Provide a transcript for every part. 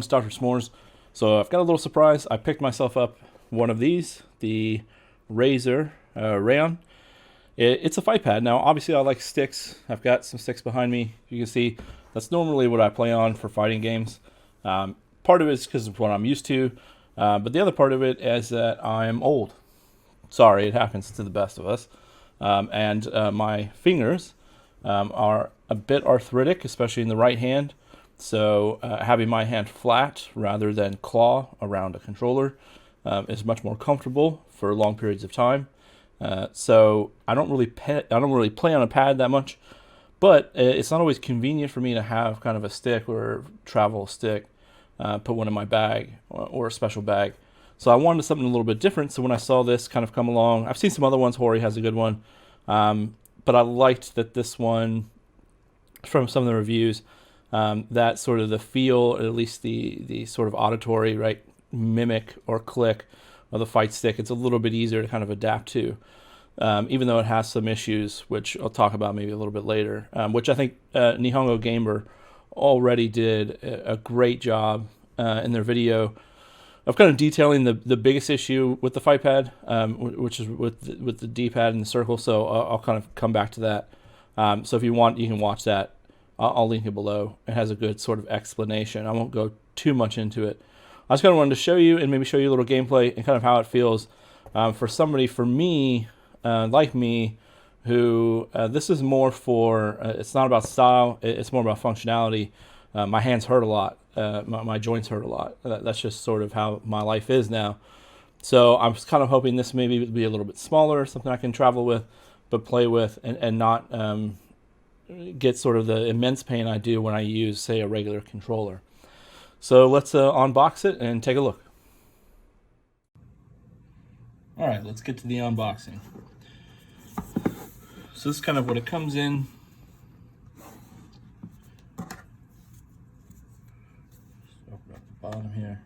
Start for s'mores. So I've got a little surprise. I picked myself up one of these, the Razer Raion. It's a fight pad. Now, obviously, I like sticks. I've got some sticks behind me. You can see that's normally what I play on for fighting games. Part of it is because of what I'm used to, but the other part of it is that I'm old. Sorry, it happens to the best of us. And my fingers are a bit arthritic, especially in the right hand. So having my hand flat rather than claw around a controller is much more comfortable for long periods of time. So I don't really play on a pad that much, but it's not always convenient for me to have kind of a stick or travel stick, put one in my bag or a special bag. So I wanted something a little bit different. So when I saw this kind of come along, I've seen some other ones. Hori has a good one, but I liked that this one, from some of the reviews, that sort of the feel, at least the sort of auditory, right, mimic or click of the fight stick, it's a little bit easier to kind of adapt to, even though it has some issues, which I'll talk about maybe a little bit later, which I think Nihongo Gamer already did a great job in their video of kind of detailing the biggest issue with the fight pad, which is with the D-pad and the circle. So I'll kind of come back to that. So if you want, you can watch that. I'll link it below. It has a good sort of explanation. I won't go too much into it. I just kind of wanted to show you and maybe show you a little gameplay and kind of how it feels for somebody, for me, like me, who this is more for, it's not about style, it's more about functionality. My hands hurt a lot. My joints hurt a lot. That's just sort of how my life is now. So I'm kind of hoping this maybe would be a little bit smaller, something I can travel with, but play with, and not get sort of the immense pain I do when I use, say, a regular controller. So let's unbox it and take a look. All right, let's get to the unboxing. So this is kind of what it comes in. Just open up the bottom here.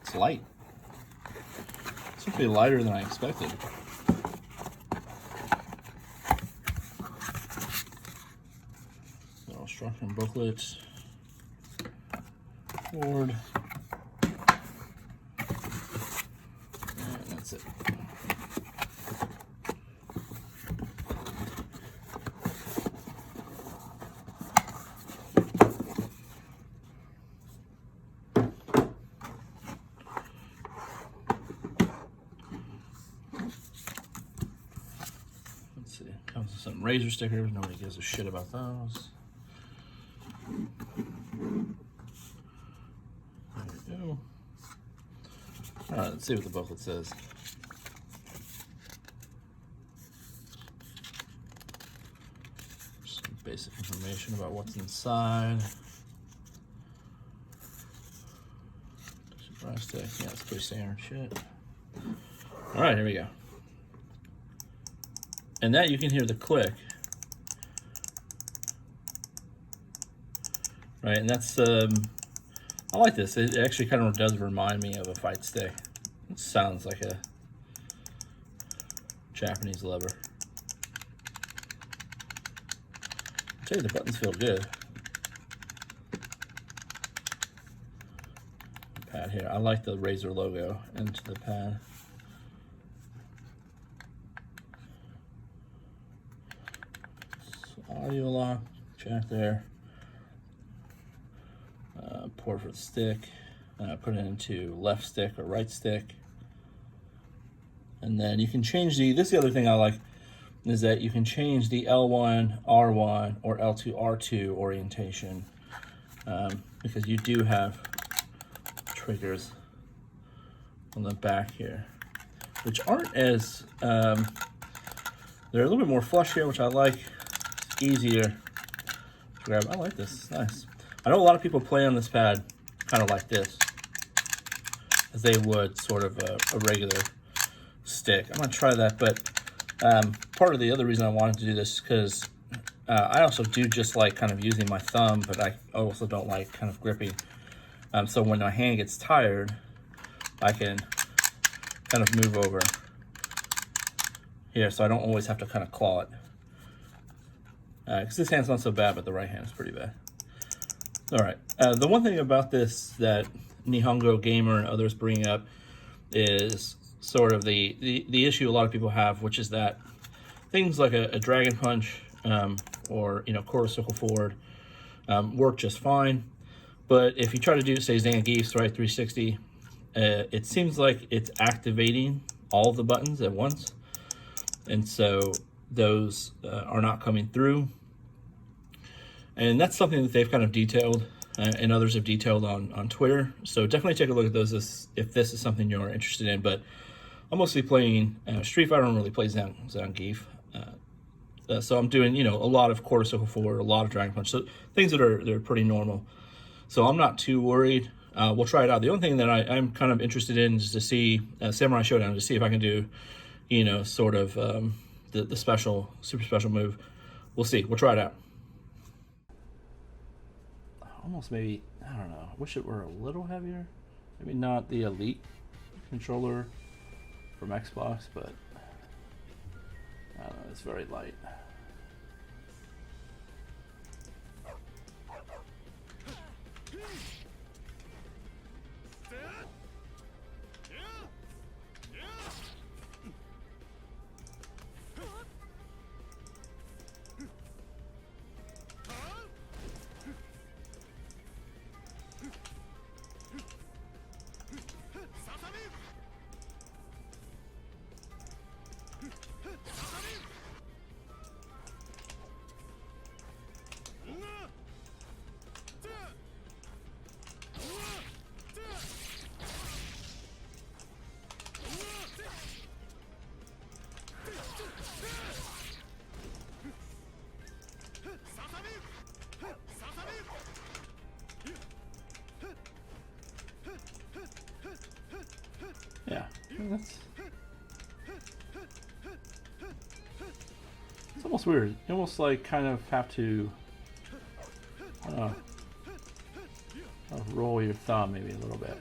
It's light. It's actually lighter than I expected. Little instruction booklets. Board. And that's it. Let's see, comes with some Razer stickers. Nobody gives a shit about those. There we go. All right, let's see what the booklet says. Some basic information about what's inside. Surprise stick. Yeah, it's pretty standard shit. All right, here we go. And that you can hear the click, right? And that's I like this. It actually kind of does remind me of a fight stick. It sounds like a Japanese lever. I'll tell you, the buttons feel good. Pad here. I like the Razer logo into the pad. Audio lock, jack there. Port for the stick. Put it into left stick or right stick. And then you can change this is the other thing I like, is that you can change the L1, R1, or L2, R2 orientation. Because you do have triggers on the back here, which aren't as, they're a little bit more flush here, which I like. Easier to grab. I like this. It's nice. I know a lot of people play on this pad kind of like this, as they would sort of a regular stick. I'm gonna try that, but part of the other reason I wanted to do this is because I also do just like kind of using my thumb, but I also don't like kind of gripping. So when my hand gets tired, I can kind of move over here, so I don't always have to kind of claw it. Because this hand's not so bad, but the right hand is pretty bad. All right. The one thing about this that Nihongo Gamer and others bring up is sort of the issue a lot of people have, which is that things like a Dragon Punch or quarter circle forward work just fine. But if you try to do, say, Zangief's right 360, it seems like it's activating all of the buttons at once. And so those are not coming through. And that's something that they've kind of detailed and others have detailed on Twitter. So definitely take a look at those if this is something you're interested in. But I'm mostly playing Street Fighter. I don't really play Zangief. So I'm doing, a lot of quarter circle forward, a lot of Dragon Punch. So things that are pretty normal. So I'm not too worried. We'll try it out. The only thing that I'm kind of interested in is to see Samurai Showdown, to see if I can do, sort of the super special move. We'll see. We'll try it out. Almost maybe, I don't know. I wish it were a little heavier. Maybe not the Elite controller from Xbox, but I don't know. It's very light. Yeah, it's almost weird. You almost like kind of have to roll your thumb maybe a little bit.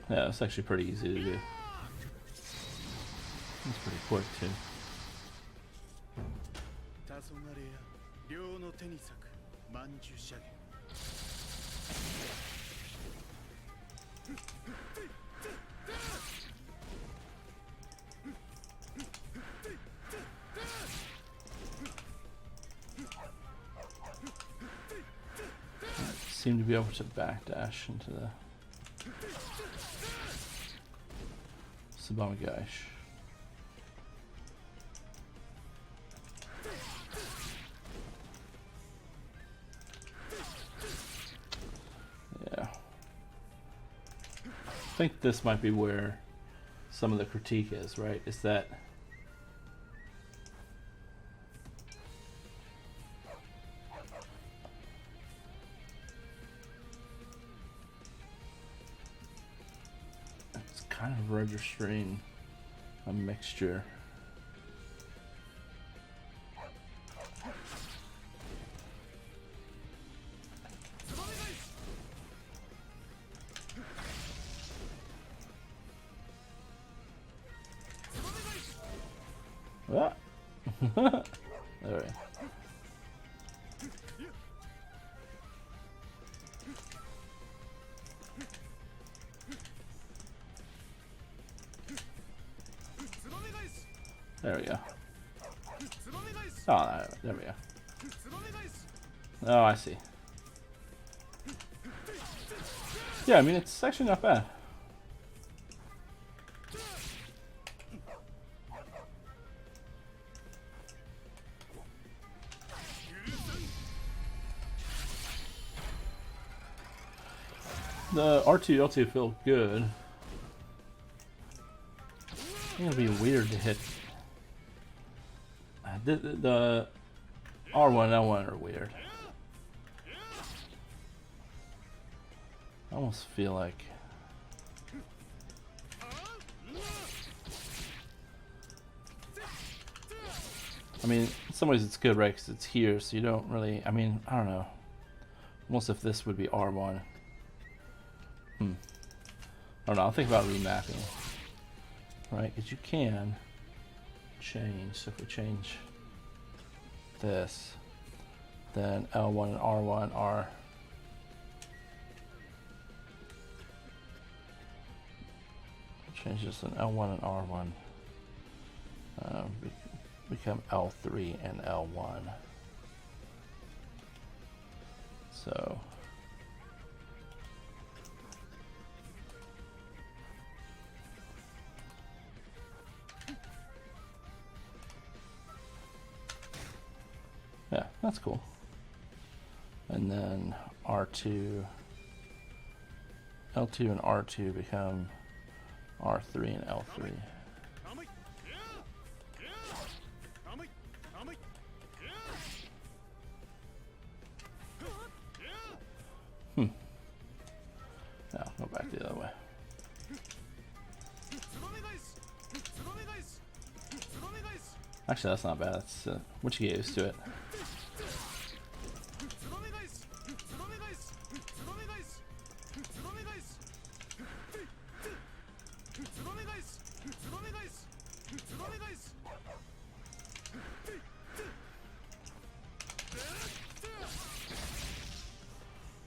Yeah, it's actually pretty easy to do. It's pretty quick too. Seem to be able to backdash into the Sabamagash. Yeah. I think this might be where some of the critique is, right? Is that it's kind of registering a mixture. Ah. There we go. There we go. Oh, there we go. Oh, I see. Yeah, I mean, it's actually not bad. The R2, L2 feel good. It's gonna be weird to hit. The R1, L1 are weird. I almost feel like I mean, in some ways it's good, right? Because it's here, so you don't really. I mean, I don't know. Almost if this would be R1. I don't know. I'll think about remapping, right? Because you can change. So if we change this, then L1 and R1 are. Change this in L1 and R1. Become L3 and L1. So yeah, that's cool. And then R2, L2 and R2 become R3 and L3. Now go back the other way. Actually, that's not bad. That's once you get used to it.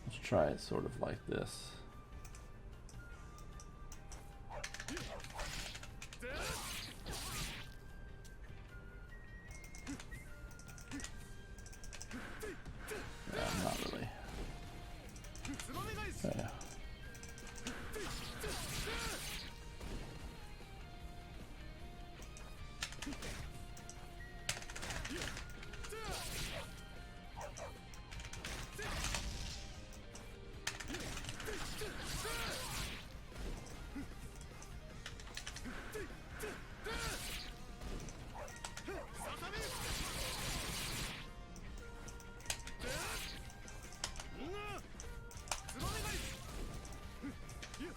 Let's try it sort of like this. Not really. Oh, yeah.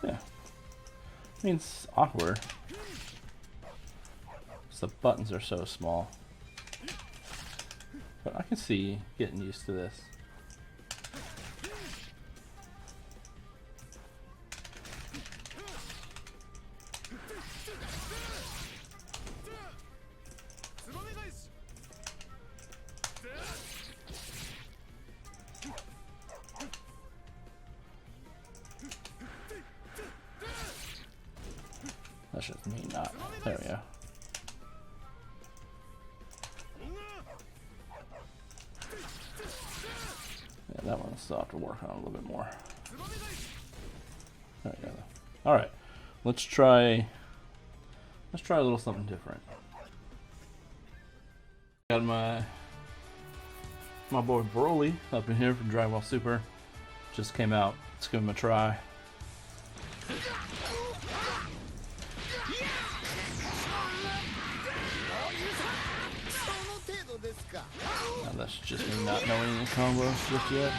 Yeah. I mean, it's awkward. The buttons are so small. But I can see getting used to this. That's just me not. There we go. Yeah, that one still have to work on a little bit more. There we go. All right, let's try a little something different. Got my boy Broly up in here from Dragon Ball Super. Just came out. Let's give him a try. Now that's just me not knowing any combos just yet.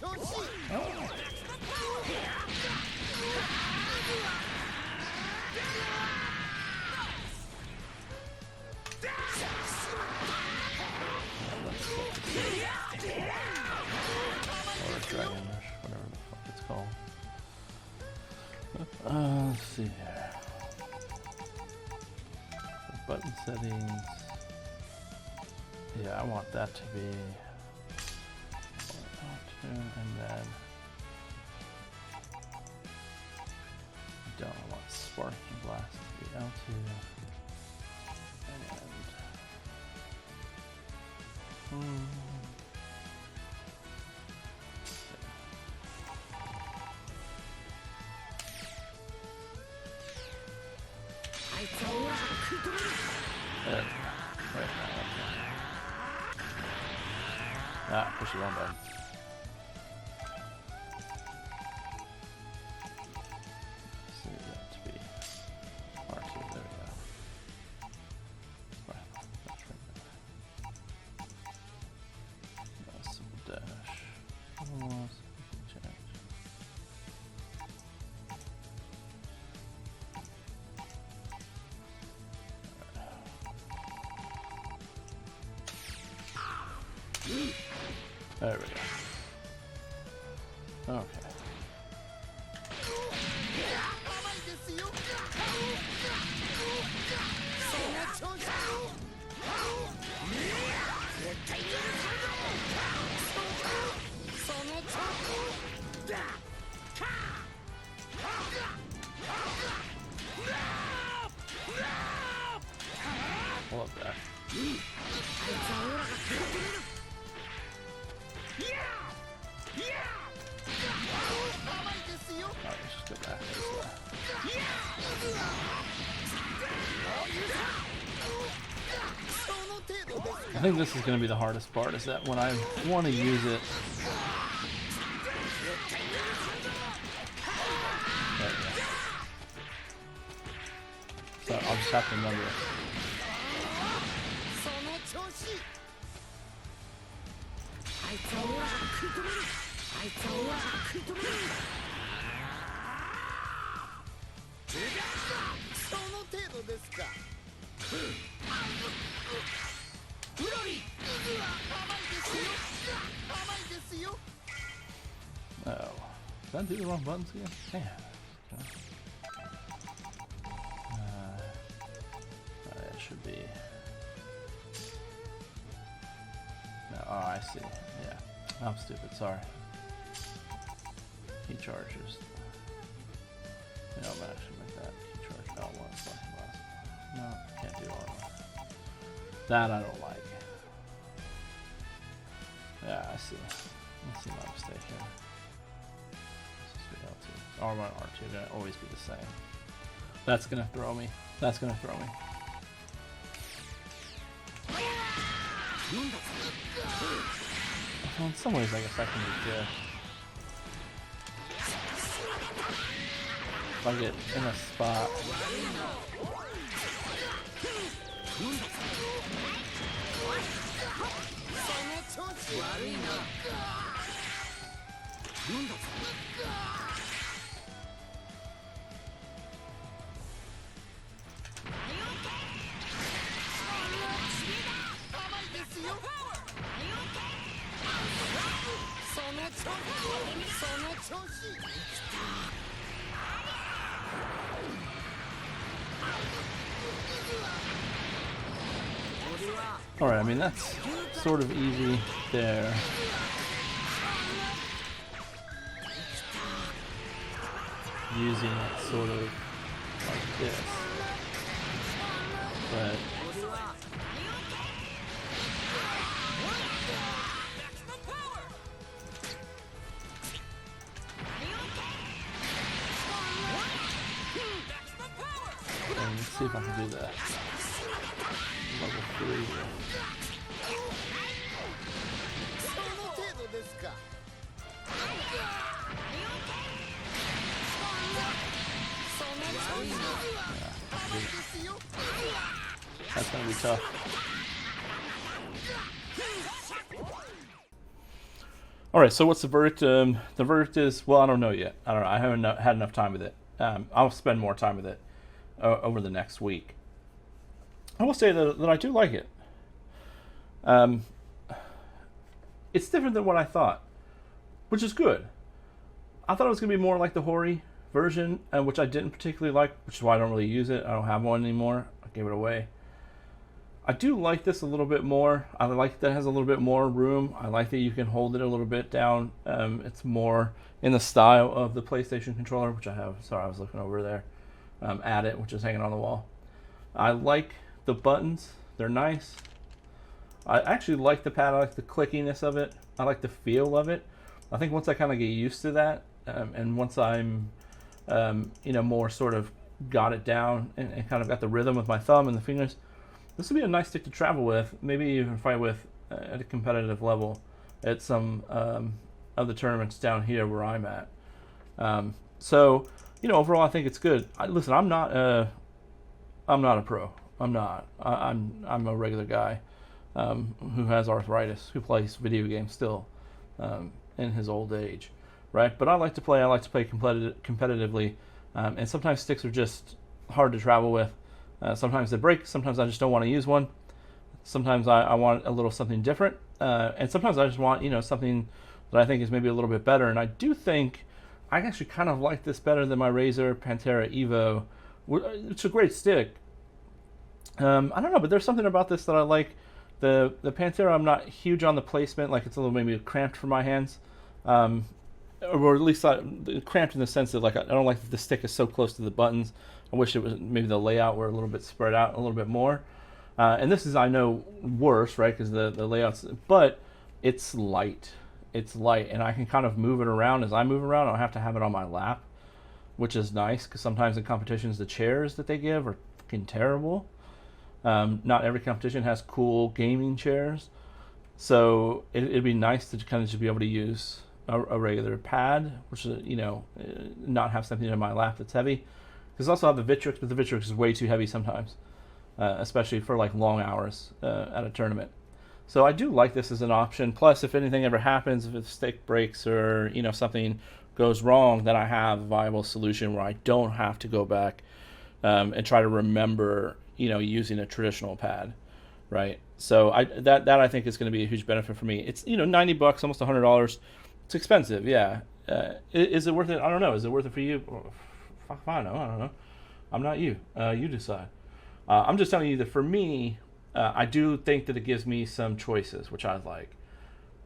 Oh. Or Dragon Rush, whatever the fuck it's called. Let's see here. Button settings. Yeah, I want that to be L2, and then I want Spark and Blast to be L2, and Ah, push the wrong button. So that to be R2. There we go. Right, that's right. That's some dash. Almost. Change. There we go. Okay. Love that. Alright, let's just go back this way. I think this is going to be the hardest part, is that when I want to use it... There we go. So I'll just have to remember it. Oh, did I do the wrong buttons again? Damn. It should be. No, oh, I see. Yeah, I'm stupid. Sorry. Key charges. No, I'm actually make that key charge out one second less. No, can't do all that. That I don't like. Yeah, I see. Let's see my mistake here. R1 and R2 are going to always be the same. That's going to throw me. That's going to throw me. Well, in some ways, I guess that can be good. If I get in a spot. Alright, I mean that's sort of easy there. Using it sort of like this. But let's see if I can do that. Level 3 here. That's gonna be tough. Alright, so what's the verdict? The verdict is, well, I don't know yet. I don't know. I haven't had enough time with it. I'll spend more time with it over the next week. I will say that I do like it. It's different than what I thought, which is good. I thought it was going to be more like the Hori version, which I didn't particularly like, which is why I don't really use it. I don't have one anymore. I gave it away. I do like this a little bit more. I like that it has a little bit more room. I like that you can hold it a little bit down. It's more in the style of the PlayStation controller, which I have. Sorry, I was looking over there at it, which is hanging on the wall. I like the buttons. They're nice. I actually like the pad. I like the clickiness of it. I like the feel of it. I think once I kind of get used to that, and once I'm, more sort of got it down and kind of got the rhythm with my thumb and the fingers, this would be a nice stick to travel with, maybe even fight with at a competitive level at some of the tournaments down here where I'm at. So, you know, overall, I think it's good. Listen, I'm not a pro. I'm not. I'm a regular guy who has arthritis, who plays video games still in his old age, right? But I like to play. I like to play competitively, and sometimes sticks are just hard to travel with. Sometimes they break. Sometimes I just don't want to use one. Sometimes I want a little something different, and sometimes I just want, you know, something that I think is maybe a little bit better. And I do think I actually kind of like this better than my Razer Pantera Evo. It's a great stick. I don't know, but there's something about this that I like. The Pantera, I'm not huge on the placement. Like, it's a little maybe cramped for my hands, or at least cramped in the sense that, like, I don't like that the stick is so close to the buttons. I wish it was maybe the layout were a little bit spread out a little bit more. And this is, I know, worse, right? Because the layouts, but it's light. It's light, and I can kind of move it around as I move around. I don't have to have it on my lap, which is nice, because sometimes in competitions the chairs that they give are fucking terrible. Not every competition has cool gaming chairs, so it'd be nice to kind of just be able to use a regular pad, which is, you know, not have something in my lap that's heavy. Because I also have the Victrix, but the Victrix is way too heavy sometimes, especially for like long hours at a tournament. So I do like this as an option. Plus, if anything ever happens, if the stick breaks or, you know, something goes wrong, then I have a viable solution where I don't have to go back and try to remember, you know, using a traditional pad, right? So that I think is going to be a huge benefit for me. It's, you know, $90, almost $100. It's expensive, yeah. Is it worth it? I don't know. Is it worth it for you? Fuck, I don't know. I'm not you. You decide. I'm just telling you that for me, I do think that it gives me some choices, which I like.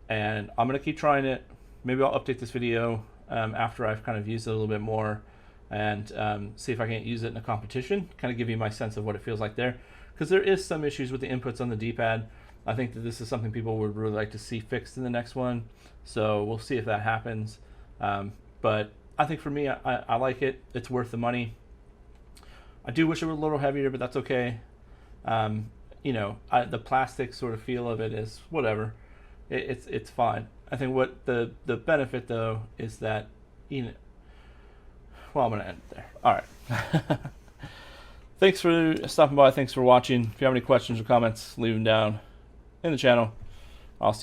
And I'm going to keep trying it. Maybe I'll update this video after I've kind of used it a little bit more and see if I can't use it in a competition, kind of give you my sense of what it feels like there. Because there is some issues with the inputs on the D-pad. I think that this is something people would really like to see fixed in the next one. So we'll see if that happens. But I think for me, I like it. It's worth the money. I do wish it were a little heavier, but that's okay. You know, the plastic sort of feel of it is whatever. It's fine. I think what the benefit though is that, you know, well, I'm gonna end it there. All right. Thanks for stopping by. Thanks for watching. If you have any questions or comments, leave them down in the channel.